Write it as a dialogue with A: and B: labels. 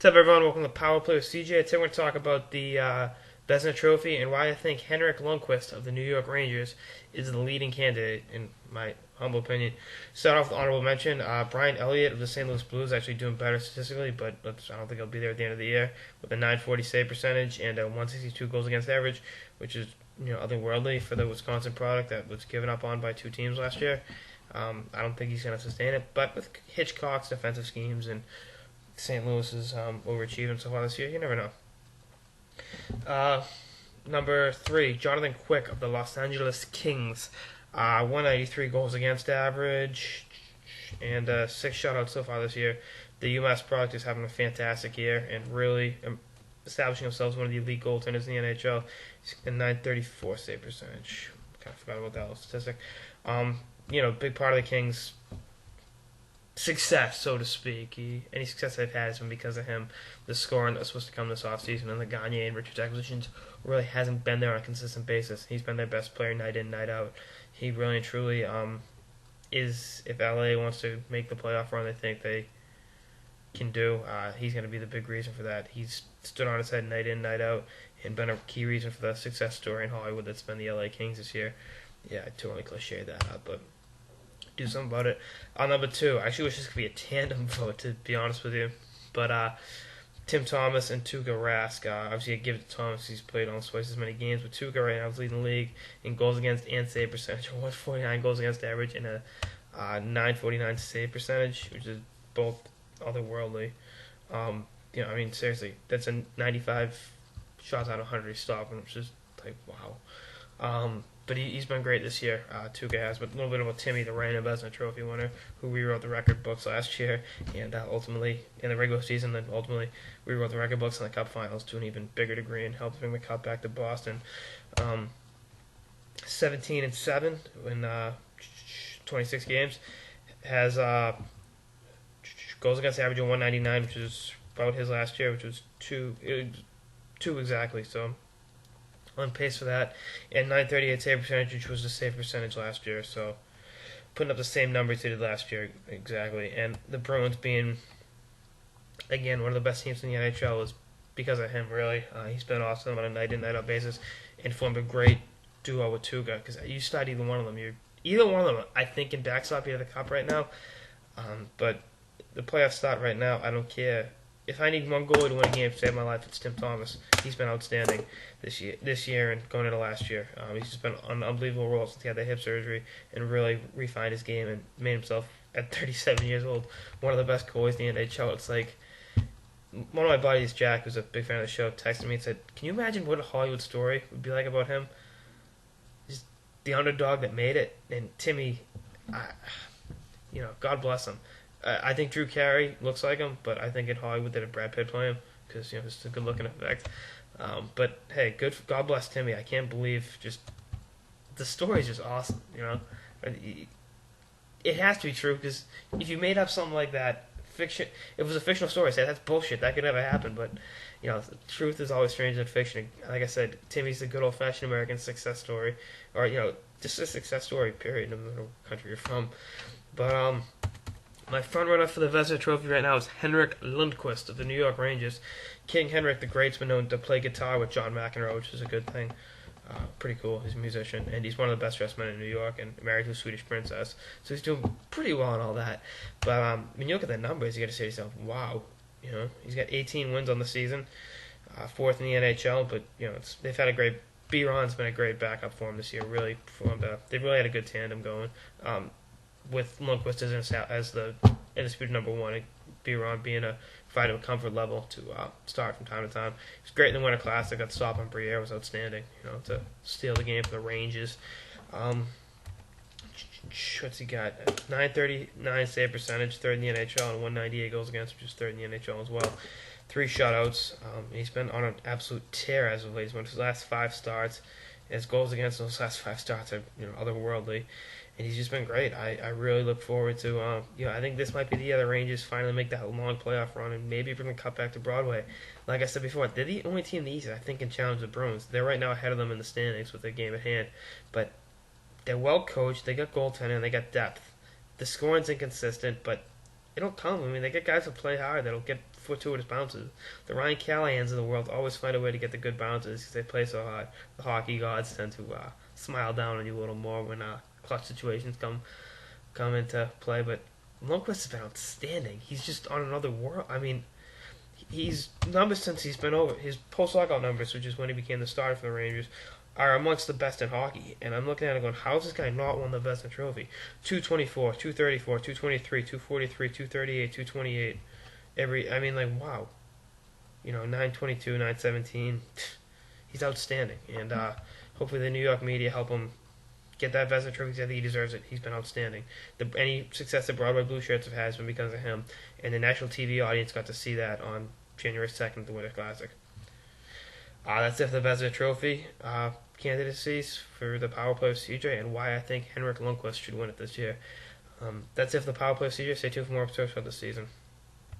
A: What's up, everyone? Welcome to Power Play with CJ. Today we're going to talk about the Vezina Trophy and why I think Henrik Lundqvist of the New York Rangers is the leading candidate, in my humble opinion. Start off with honorable mention. Brian Elliott of the St. Louis Blues actually doing better statistically, but I don't think he'll be there at the end of the year with a .940 save percentage and a 162 goals against average, which is otherworldly for the Wisconsin product that was given up on by two teams last year. I don't think he's going to sustain it, but with Hitchcock's defensive schemes and St. Louis is overachieving so far this year, you never know. Number 3, Jonathan Quick of the Los Angeles Kings. 193 goals against average and 6 shutouts so far this year. The UMass product is having a fantastic year and really establishing themselves as one of the elite goaltenders in the NHL. He's a .934 save percentage. Kind of forgot about that little statistic. Big part of the Kings' success, so to speak. Any success they've had has been because of him. The scoring that was supposed to come this offseason and the Gagne and Richards acquisitions really hasn't been there on a consistent basis. He's been their best player night in, night out. He really and truly is, if LA wants to make the playoff run they think they can do, he's going to be the big reason for that. He's stood on his head night in, night out, and been a key reason for the success story in Hollywood that's been the LA Kings this year. Yeah, I totally cliched that out, but do something about it. Number 2, I actually wish this could be a tandem vote, to be honest with you. But Tim Thomas and Tuukka Rask. Obviously, I give it to Thomas. He's played almost twice as many games. But Tuukka right now is leading the league in goals against and save percentage. 149 goals against average and a .949 save percentage, which is both otherworldly. Seriously, that's a 95 shots out of 100 he's stopping, which is like, wow. But he's been great this year, Tuukka has. But a little bit about Timmy, the reigning Vezina Trophy winner, who rewrote the record books last year, and ultimately, in the regular season, then ultimately rewrote the record books in the Cup Finals to an even bigger degree and helped bring the Cup back to Boston. 17-7 in 26 games, has goals against average of 199, which is about his last year, which was two exactly. So on pace for that, and .938 save percentage, which was the save percentage last year. So putting up the same numbers they did last year exactly. And the Bruins being, again, one of the best teams in the NHL is because of him, really. He's been awesome on a night-in, night-out basis and formed a great duo with Tuukka, because you start either one of them. Either one of them, I think, can backstop you at the Cup right now. But the playoffs start right now. I don't care. If I need one goalie to win a game to save my life, it's Tim Thomas. He's been outstanding this year and going into last year. He's just been on an unbelievable roll since he had the hip surgery and really refined his game and made himself, at 37 years old, one of the best goalies in the NHL. It's like, one of my buddies, Jack, who's a big fan of the show, texted me and said, can you imagine what a Hollywood story would be like about him? Just the underdog that made it. And Timmy, God bless him. I think Drew Carey looks like him, but I think in Hollywood they had Brad Pitt play him because it's a good-looking effect. But hey, God bless Timmy. I can't believe the story is just awesome. It has to be true, because if you made up something like that, fiction. If it was a fictional story, I'd say that's bullshit. That could never happen. But the truth is always stranger than fiction. Like I said, Timmy's a good old-fashioned American success story, or just a success story. Period. No matter what country you're from. But my front runner for the Vezina Trophy right now is Henrik Lundqvist of the New York Rangers. King Henrik the Great's been known to play guitar with John McEnroe, which is a good thing. Pretty cool. He's a musician, and he's one of the best dressed men in New York, and married to a Swedish princess. So he's doing pretty well and all that. But when you look at the numbers, you got to say to yourself, wow. He's got 18 wins on the season, 4th in the NHL. But they've had a great. B-Ron's been a great backup for him this year. Really performed. They've really had a good tandem going. With Lundqvist as the undisputed number 1, and B-Ron being a fighter of comfort level to start from time to time. He was great in the Winter Classic. That stop on Briere was outstanding, to steal the game for the Rangers. What's he got? 939 save percentage, 3rd in the NHL, and 198 goals against, which is 3rd in the NHL as well. 3 shutouts. He's been on an absolute tear as of late. He's won his last 5 starts. His goals against those last 5 starts are otherworldly. And he's just been great. I really look forward to, I think this might be the year the Rangers finally make that long playoff run and maybe bring the Cup back to Broadway. Like I said before, they're the only team in the East I think can challenge the Bruins. They're right now ahead of them in the standings with their game at hand. But they're well coached, they got goaltending, and they got depth. The scoring's inconsistent, but They don't tell them. I mean, they get guys to play hard that'll get fortuitous bounces. The Ryan Callahans of the world always find a way to get the good bounces because they play so hard. The hockey gods tend to smile down on you a little more when clutch situations come into play. But Lundqvist has been outstanding. He's just on another world. I mean, he's numbers since he's been over. His post-lockout numbers, which is when he became the starter for the Rangers, are amongst the best in hockey. And I'm looking at it going, how is this guy not won the Vezina Trophy? 224, 234, 223, 243, 238, 228. Wow. 922, 917. He's outstanding. And hopefully the New York media help him get that Vezina Trophy because I think he deserves it. He's been outstanding. Any success that Broadway Blue Shirts have had has been because of him. And the national TV audience got to see that on January 2nd at the Winter Classic. That's it for the Vezina Trophy candidacies for the Power Play of CJ and why I think Henrik Lundqvist should win it this year. That's it for the Power Play of CJ. Stay tuned for more episodes for the season.